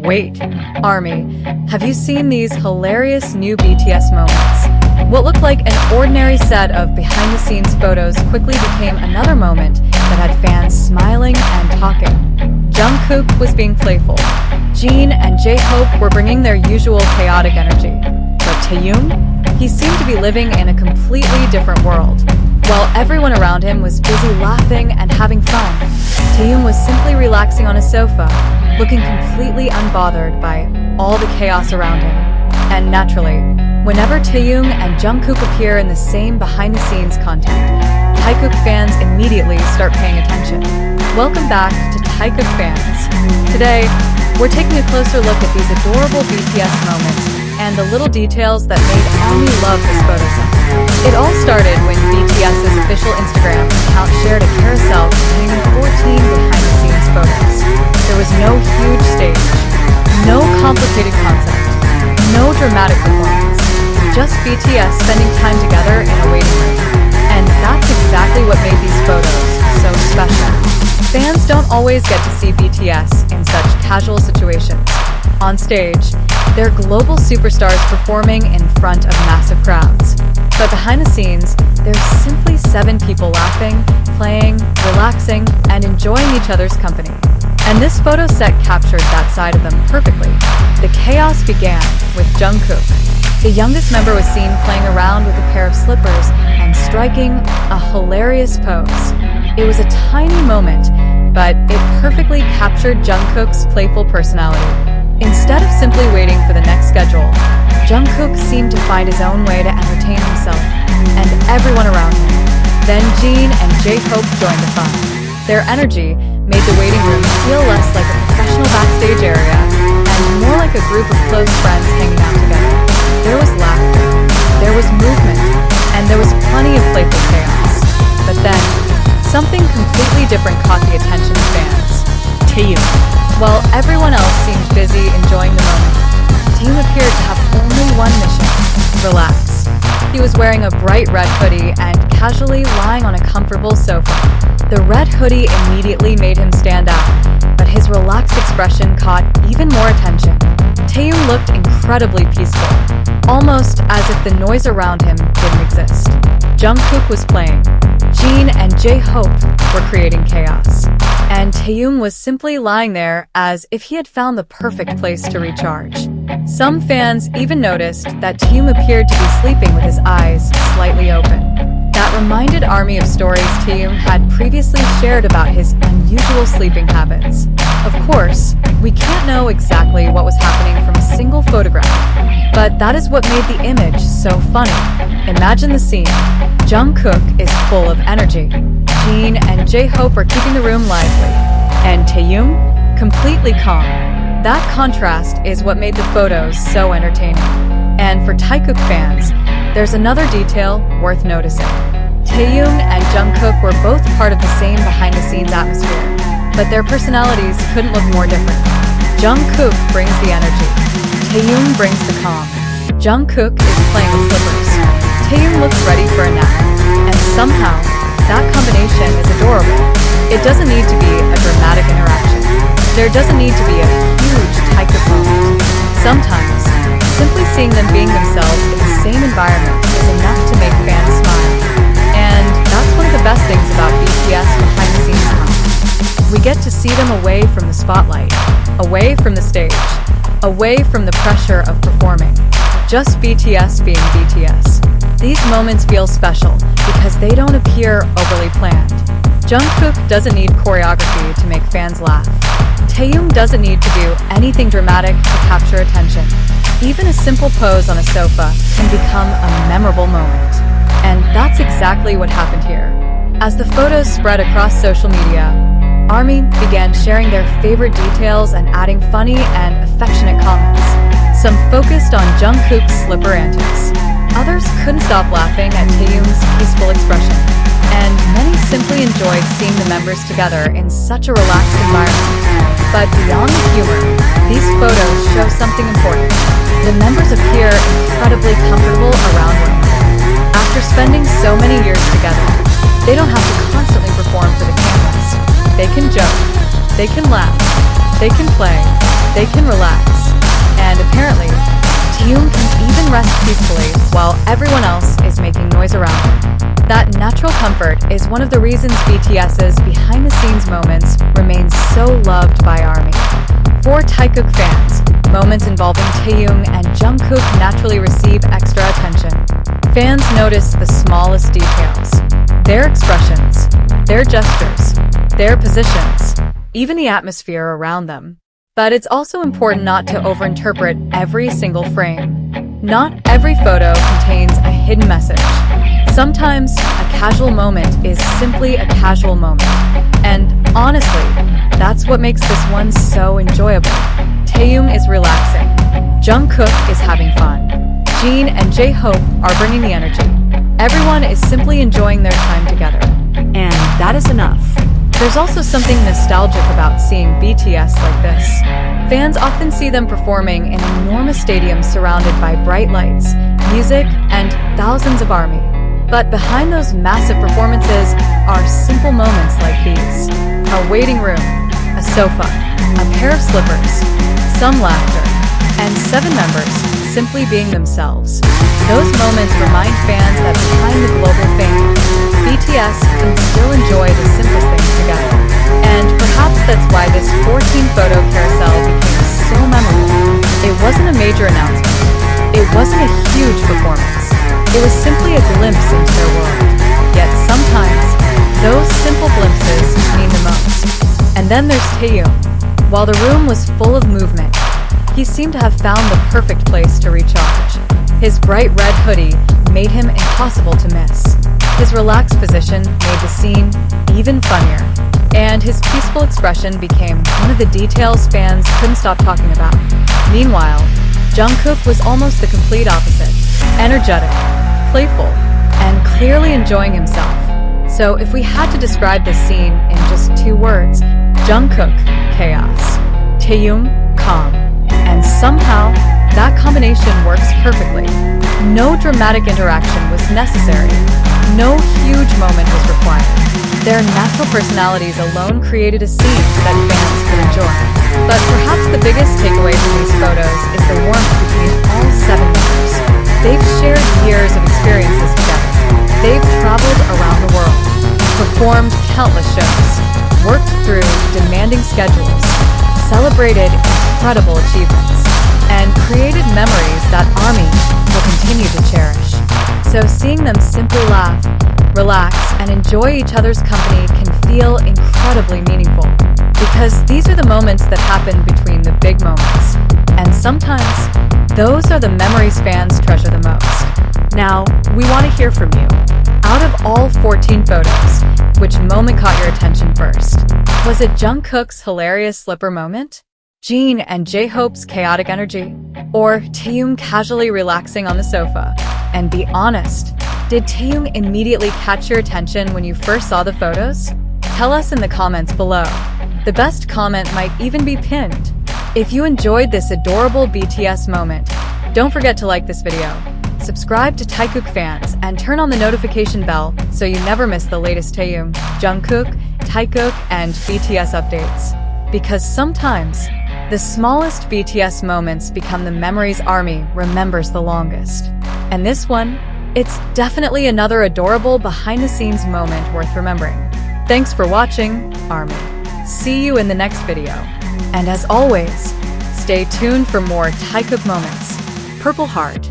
Wait, Army, have you seen these hilarious new BTS moments? What looked like an ordinary set of behind-the-scenes photos quickly became another moment that had fans smiling and talking. Jungkook was being playful. Jin and J-Hope were bringing their usual chaotic energy. But Taehyung? He seemed to be living in a completely different world. While everyone around him was busy laughing and having fun, Taehyung was simply relaxing on a sofa, looking completely unbothered by all the chaos around him. And naturally, whenever Taehyung and Jungkook appear in the same behind-the-scenes content, Taekook fans immediately start paying attention. Welcome back to Taekook fans. Today, we're taking a closer look at these adorable BTS moments and the little details that made Army love this photo set. It all started when BTS's official Instagram account shared a carousel containing 14 behind-the-scenes photos. There was no huge stage, no complicated concept, no dramatic performance, just BTS spending time together in a waiting room. And that's exactly what made these photos so special. Fans don't always get to see BTS in such casual situations. On stage, they're global superstars performing in front of massive crowds. But behind the scenes, there's simply 7 people laughing, playing, relaxing, and enjoying each other's company. And this photo set captured that side of them perfectly. The chaos began with Jungkook. The youngest member was seen playing around with a pair of slippers and striking a hilarious pose. It was a tiny moment, but it perfectly captured Jungkook's playful personality. Instead of simply waiting for the next schedule, Jungkook seemed to find his own way to entertain himself and everyone around him. Then Jin and J-Hope joined the fun. Their energy made the waiting room feel less like a professional backstage area and more like a group of close friends hanging out together. There was laughter, there was movement, and there was plenty of playful chaos. But then, something completely different caught the attention of fans. Taehyung. While everyone else seemed busy enjoying the moment, Taehyung appeared to have only one mission: relax. He was wearing a bright red hoodie and casually lying on a comfortable sofa. The red hoodie immediately made him stand out, but his relaxed expression caught even more attention. Taehyung looked incredibly peaceful, almost as if the noise around him didn't exist. Jungkook was playing. Jin and J-Hope were creating chaos. And Taehyung was simply lying there as if he had found the perfect place to recharge. Some fans even noticed that Taehyung appeared to be sleeping with his eyes slightly open. That reminded Army of stories Taehyung had previously shared about his unusual sleeping habits. Of course, we can't know exactly what was happening from a single photograph, but that is what made the image so funny. Imagine the scene. Jungkook is full of energy. Jin and J-Hope are keeping the room lively, and Taehyung, completely calm. That contrast is what made the photos so entertaining. And for Taekook fans, there's another detail worth noticing. Taehyung and Jungkook were both part of the same behind-the-scenes atmosphere, but their personalities couldn't look more different. Jungkook brings the energy. Taehyung brings the calm. Jungkook is playing with slippers. Taehyung looks ready for a nap, and somehow, that combination is adorable. It doesn't need to be a dramatic interaction. There doesn't need to be a huge Taekook moment. Sometimes, simply seeing them being themselves in the same environment is enough to make fans smile. And that's one of the best things about BTS behind-the-scenes content. We get to see them away from the spotlight, away from the stage, away from the pressure of performing. Just BTS being BTS. These moments feel special because they don't appear overly planned. Jungkook doesn't need choreography to make fans laugh. Taehyung doesn't need to do anything dramatic to capture attention. Even a simple pose on a sofa can become a memorable moment. And that's exactly what happened here. As the photos spread across social media, Army began sharing their favorite details and adding funny and affectionate comments. Some focused on Jungkook's slipper antics. Others couldn't stop laughing at Taehyung's peaceful expression. And many simply enjoyed seeing the members together in such a relaxed environment. But beyond the humor, these photos show something important. The members appear incredibly comfortable around one another. After spending so many years together, they don't have to constantly perform for the cameras. They can joke, they can laugh, they can play, they can relax. And apparently, Taehyung can even rest peacefully while everyone else is making noise around him. That natural comfort is one of the reasons BTS's behind-the-scenes moments remain so loved by ARMY. For Taekook fans, moments involving Taehyung and Jungkook naturally receive extra attention. Fans notice the smallest details, their expressions, their gestures, their positions, even the atmosphere around them. But it's also important not to overinterpret every single frame. Not every photo contains a hidden message. Sometimes, a casual moment is simply a casual moment. And honestly, that's what makes this one so enjoyable. Taehyung is relaxing. Jungkook is having fun. Jin and J-Hope are bringing the energy. Everyone is simply enjoying their time together. And that is enough. There's also something nostalgic about seeing BTS like this. Fans often see them performing in enormous stadiums surrounded by bright lights, music, and thousands of ARMY. But behind those massive performances are simple moments like these. A waiting room, a sofa, a pair of slippers, some laughter, and 7 members simply being themselves. Those moments remind fans that behind the global fame, BTS can still enjoy the simplest things together. And perhaps that's why this 14-photo carousel became so memorable. It wasn't a major announcement. It wasn't a huge performance. It was simply a glimpse into their world. Yet sometimes, those simple glimpses mean the most. And then there's Taehyung. While the room was full of movement, he seemed to have found the perfect place to recharge. His bright red hoodie made him impossible to miss. His relaxed position made the scene even funnier. And his peaceful expression became one of the details fans couldn't stop talking about. Meanwhile, Jungkook was almost the complete opposite. Energetic, playful, and clearly enjoying himself. So if we had to describe this scene in just 2 words, Jungkook, chaos, Taehyung, calm. And somehow, that combination works perfectly. No dramatic interaction was necessary. No huge moment was required. Their natural personalities alone created a scene that fans could enjoy. But perhaps the biggest takeaway from these photos is the warmth between all 7 members. They've shared years of experiences together. They've traveled around the world, performed countless shows, worked through demanding schedules, celebrated incredible achievements, and created memories that ARMY will continue to cherish. So seeing them simply laugh, relax, and enjoy each other's company can feel incredibly meaningful. Because these are the moments that happen between the big moments. And sometimes, those are the memories fans treasure the most. Now, we want to hear from you. Out of all 14 photos, which moment caught your attention first? Was it Jungkook's hilarious slipper moment? Jin and J-Hope's chaotic energy? Or Taehyung casually relaxing on the sofa? And be honest, did Taehyung immediately catch your attention when you first saw the photos? Tell us in the comments below. The best comment might even be pinned. If you enjoyed this adorable BTS moment, don't forget to like this video, subscribe to Taekook fans, and turn on the notification bell so you never miss the latest Taehyung, Jungkook, Taekook, and BTS updates. Because sometimes, the smallest BTS moments become the memories ARMY remembers the longest. And this one, it's definitely another adorable behind-the-scenes moment worth remembering. Thanks for watching, ARMY. See you in the next video. And as always, stay tuned for more Taekook moments. Purple Heart.